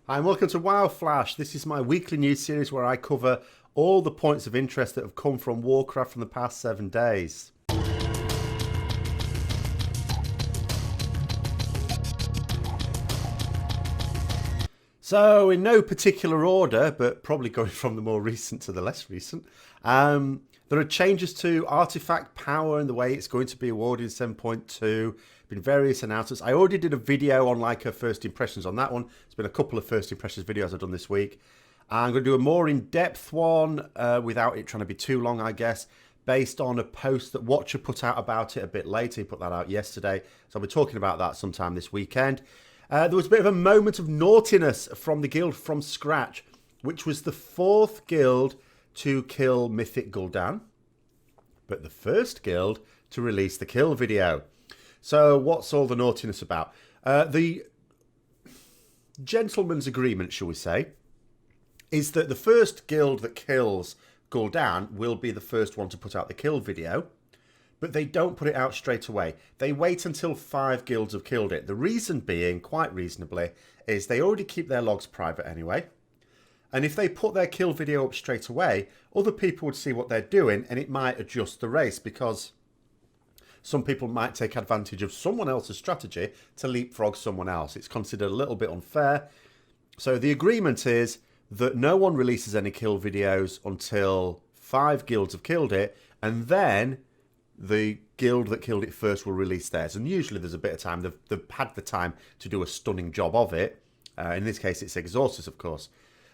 Hi and welcome to WoW Flash. This is my weekly news series where I cover all the points of interest that have come from Warcraft from the past 7 days. So, in no particular order, but probably going from the more recent to the less recent, there are changes to artifact power and the way it's going to be awarded in 7.2. Been various announcements. I already did a video on like a first impressions on that one. There's been a couple of first impressions videos I've done this week. I'm going to do a more in-depth one without it trying to be too long, I guess, based on a post that Watcher put out about it a bit later. He put that out yesterday. So I'll be talking about that sometime this weekend. There was a bit of a moment of naughtiness from the guild from scratch, which was the 4th guild to kill Mythic Gul'dan, but the 1st guild to release the kill video. So what's all the naughtiness about? The gentleman's agreement, shall we say, is that the 1st guild that kills Gul'dan will be the first one to put out the kill video, but they don't put it out straight away. They wait until 5 guilds have killed it. The reason being, quite reasonably, is they already keep their logs private anyway. And if they put their kill video up straight away, other people would see what they're doing and it might adjust the race, because some people might take advantage of someone else's strategy to leapfrog someone else. It's considered a little bit unfair. So the agreement is that no one releases any kill videos until 5 guilds have killed it, and then the guild that killed it first will release theirs. And usually there's a bit of time. They've had the time to do a stunning job of it. In this case, it's Exhaustus, of course.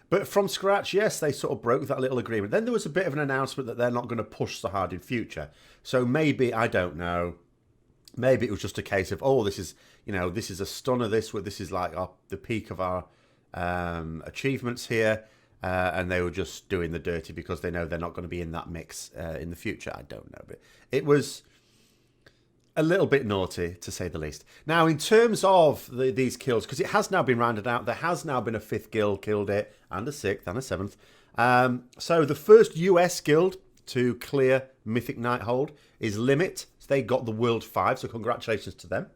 But from scratch, yes, they sort of broke that little agreement. Then there was a bit of an announcement that they're not going to push so hard in future. So maybe, I don't know, maybe it was just a case of, oh, this is a stunner, this is like the peak of our achievements here. And they were just doing the dirty because they know they're not going to be in that mix in the future. I don't know, but it was a little bit naughty, to say the least. Now, in terms of these kills, because it has now been rounded out, there has now been a 5th guild killed it, and a 6th, and a 7th. So the first US guild to clear Mythic Nighthold is Limit. So they got the World 5, so congratulations to them.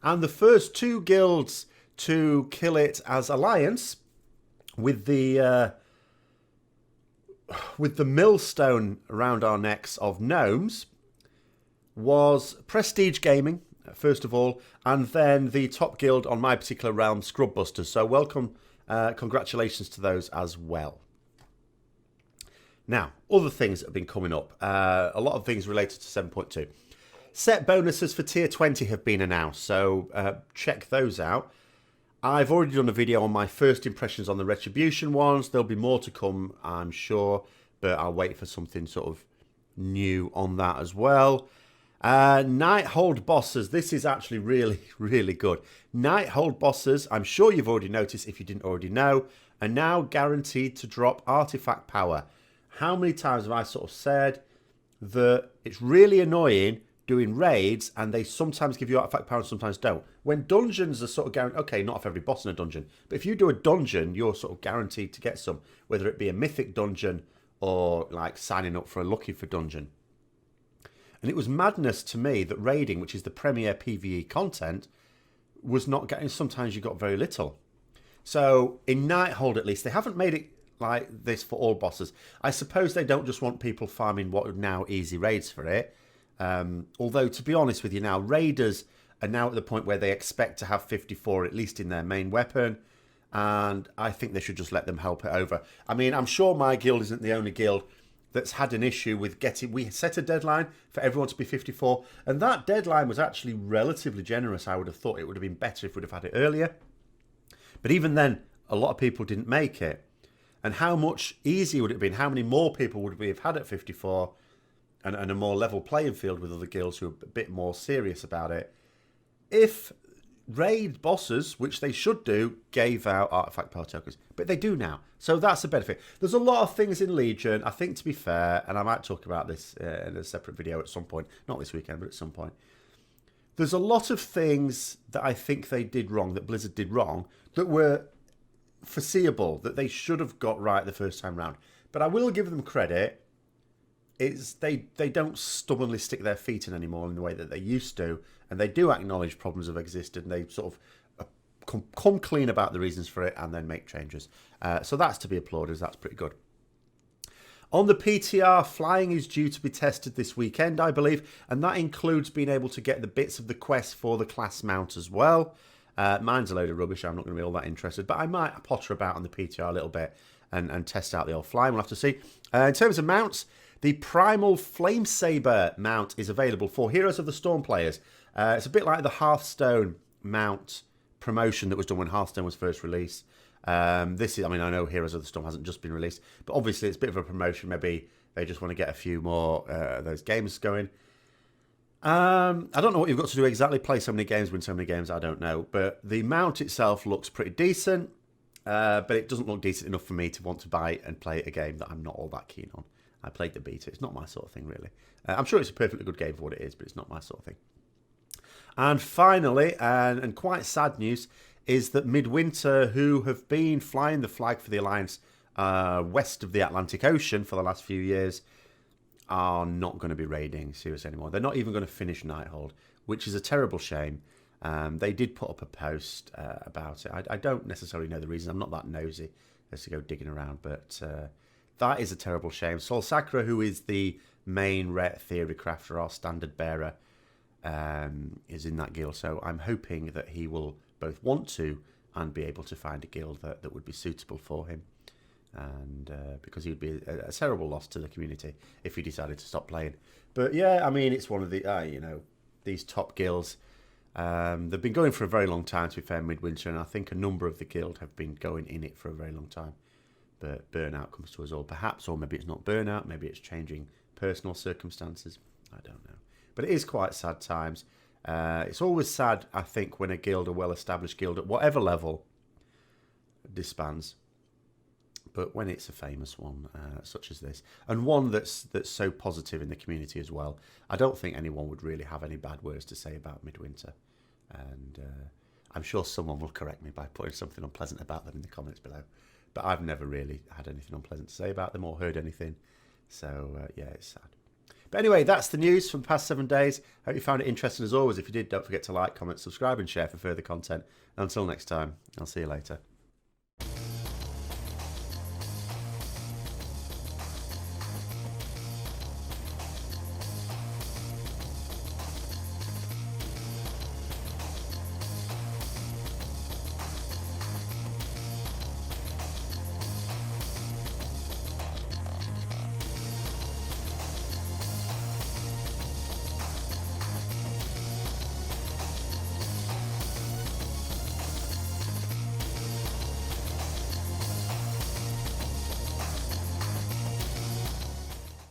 And the first 2 guilds to kill it as Alliance, with the millstone around our necks of gnomes, was Prestige Gaming, first of all, and then the top guild on my particular realm, Scrubbusters. So welcome, congratulations to those as well. Now, other things that have been coming up. A lot of things related to 7.2. Set bonuses for Tier 20 have been announced, so check those out. I've already done a video on my first impressions on the Retribution ones. There'll be more to come, I'm sure, but I'll wait for something sort of new on that as well. Nighthold bosses. This is actually really, really good. Nighthold bosses, I'm sure you've already noticed if you didn't already know, are now guaranteed to drop artifact power. How many times have I sort of said that it's really annoying doing raids and they sometimes give you artifact power and sometimes don't? When dungeons are sort of guaranteed, okay, not for every boss in a dungeon, but if you do a dungeon, you're sort of guaranteed to get some, whether it be a mythic dungeon or like signing up for a looking for dungeon. And it was madness to me that raiding, which is the premier PvE content, was not getting, sometimes you got very little. So in Nighthold at least, they haven't made it like this for all bosses. I suppose they don't just want people farming what are now easy raids for it. Although, to be honest with you now, raiders are now at the point where they expect to have 54 at least in their main weapon. And I think they should just let them help it over. I mean, I'm sure my guild isn't the only guild that's had an issue with getting... We set a deadline for everyone to be 54. And that deadline was actually relatively generous. I would have thought it would have been better if we'd have had it earlier. But even then, a lot of people didn't make it. And how much easier would it have been? How many more people would we have had at 54? And a more level playing field with other guilds who are a bit more serious about it, if raid bosses, which they should do, gave out artifact power tokens. But they do now. So that's a benefit. There's a lot of things in Legion, I think, to be fair, and I might talk about this in a separate video at some point. Not this weekend, but at some point. There's a lot of things that I think they did wrong, that Blizzard did wrong, that were foreseeable, that they should have got right the first time round. But I will give them credit. It's they don't stubbornly stick their feet in anymore in the way that they used to, and they do acknowledge problems have existed, and they sort of are come clean about the reasons for it and then make changes. So that's to be applauded. That's pretty good. On the PTR, flying is due to be tested this weekend, I believe, and that includes being able to get the bits of the quest for the class mount as well. Mine's a load of rubbish. I'm not going to be all that interested, but I might potter about on the PTR a little bit and test out the old flying. We'll have to see. In terms of mounts, the Primal Flamesaber mount is available for Heroes of the Storm players. It's a bit like the Hearthstone mount promotion that was done when Hearthstone was first released. This is, I mean, I know Heroes of the Storm hasn't just been released, but obviously it's a bit of a promotion. Maybe they just want to get a few more of those games going. I don't know what you've got to do exactly. Play so many games, win so many games, I don't know. But the mount itself looks pretty decent, but it doesn't look decent enough for me to want to buy and play a game that I'm not all that keen on. I played the beta. It's not my sort of thing, really. I'm sure it's a perfectly good game for what it is, but it's not my sort of thing. And finally, and quite sad news, is that Midwinter, who have been flying the flag for the Alliance west of the Atlantic Ocean for the last few years, are not going to be raiding Sirius anymore. They're not even going to finish Nighthold, which is a terrible shame. They did put up a post about it. I don't necessarily know the reason. I'm not that nosy as to go digging around, but that is a terrible shame. Sol Sakra, who is the main Ret theory crafter, our standard bearer, is in that guild. So I'm hoping that he will both want to and be able to find a guild that would be suitable for him. And because he would be a terrible loss to the community if he decided to stop playing. But yeah, I mean, it's one of the, these top guilds. They've been going for a very long time, to be fair, Midwinter, and I think a number of the guild have been going in it for a very long time. But burnout comes to us all, perhaps, or maybe it's not burnout, maybe it's changing personal circumstances. I don't know. But it is quite sad times. It's always sad, I think, when a guild, a well-established guild at whatever level, disbands. But when it's a famous one, such as this, and one that's so positive in the community as well, I don't think anyone would really have any bad words to say about Midwinter. And I'm sure someone will correct me by putting something unpleasant about them in the comments below. But I've never really had anything unpleasant to say about them or heard anything. So, yeah, it's sad. But anyway, that's the news from the past 7 days. Hope you found it interesting as always. If you did, don't forget to like, comment, subscribe and share for further content. Until next time, I'll see you later.